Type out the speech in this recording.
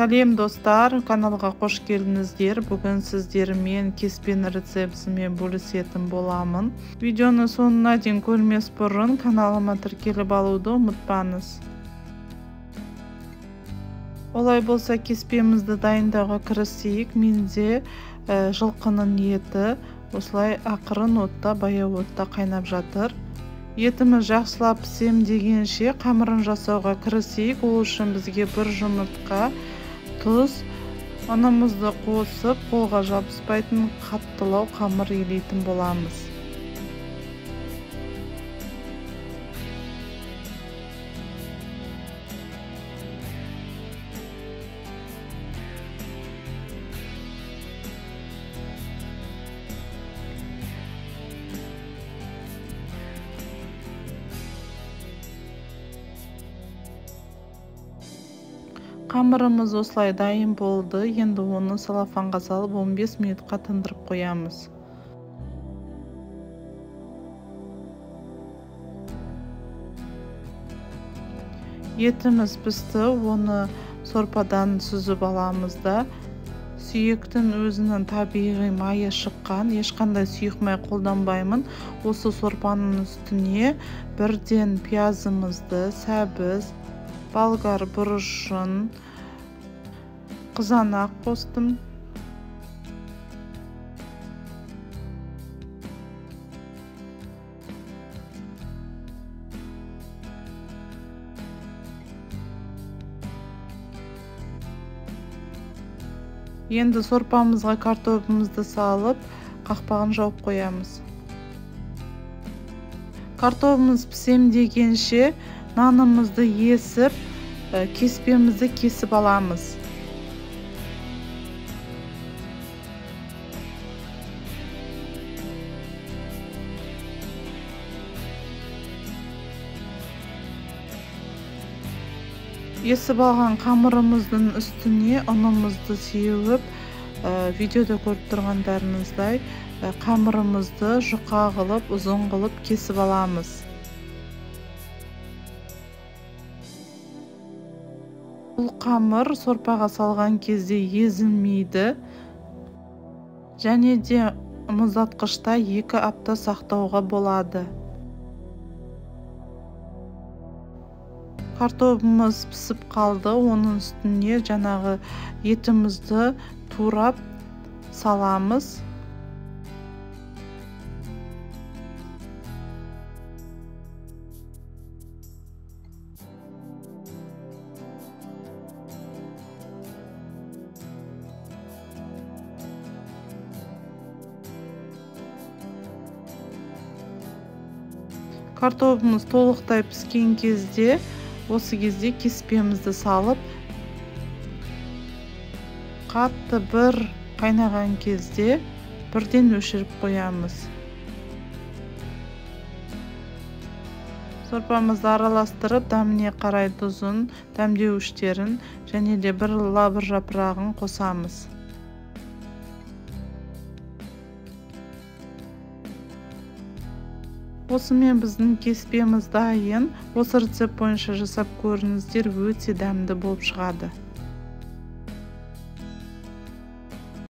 Сәлем достар, каналға қош келдіңіздер. Бүгін сіздермен кеспені рецептімен бөлісетін боламын. Видеоны соңына дейін көрмес бұрын каналыма тіркеліп алуды ұмытпаңыз. Олай болса кеспемізді дайындауға кірісейік. Менде жылқының еті осылай ақырын отта, баяу отта қайнап жатыр. Етіміз жақсылап пісем дегенше қамырын жасауға кірісейік. Ол үшін бізге бір жұмыртқа, тұз, ұнымызды қосып, қолға жабыспайтын қаттылау қамыр елейтін боламыз. Қамырымыз осылай дайын болды. Енді оны салафанға салып 15 минутқа тындырып қоямыз. Етіміз пісті, оны сорпадан сүзіп аламыз да. Сүйектің өзінің табиғи майы шыққан, ешқандай сұйық май қолданбаймын. Осы сорпаның үстіне бірден пиязымызды, сәбіз, болгар бұрышын, қызанақ қостым. Енді сорпамызға картопымызды салып, қақпағын жауып қоямыз. Картопымыз пісем дегенше нанымызды есіп, кеспемізді кесіп аламыз. Есіп алған қамырымыздың үстіне ұнымызды сеуіп, видеода көріп тұрғандарыңыздай қамырымызды жұқа қылып, ұзын қылып кесіп аламыз. Бұл қамыр сорпаға салған кезде езілмейді, және де мұздатқышта 2 апта сақтауға болады. Картопымыз пісіп қалды, оның үстіне жаңағы етімізді турап саламыз. Картопымыз толықтай піскен кезде, осы кезде кеспемізді салып, қатты бір қайнаған кезде бірден өшіріп қоямыз. Сорпамызды араластырып, дәміне қарай тұзын, дәмдеуіштерін және де бір лавр жапырағын қосамыз. Осымен біздің кеспеміз дайын. Осы рецепт бойынша жасап көріңіздер, өте дәмді болып шығады.